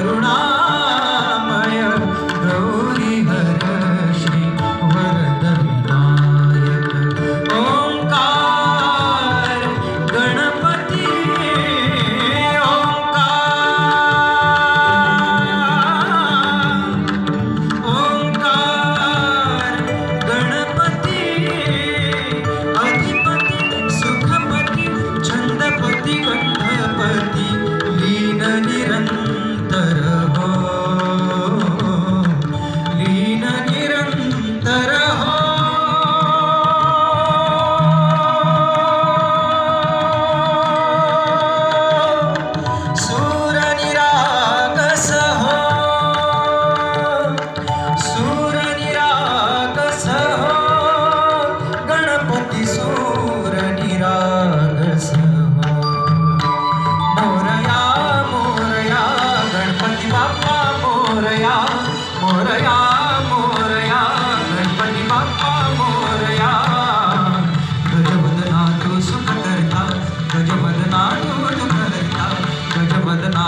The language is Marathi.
करुणामय गौरी हर श्री वरद विनायक ओंकार गणपती ओंकार गणपती अधिपती सुखपती छंदपती गंधपती लीन निरंतर हो लीन निरंतर हो सूर निरागस हो सूर निरागस हो गणपती सूर निरागस हो मोरया मोरया गणपती बाप्पा मोरया मोरया मोरया गणपती बाप्पा मोरया गजवदना तू सुख करता गजवदना तू दुःख करता गजवदना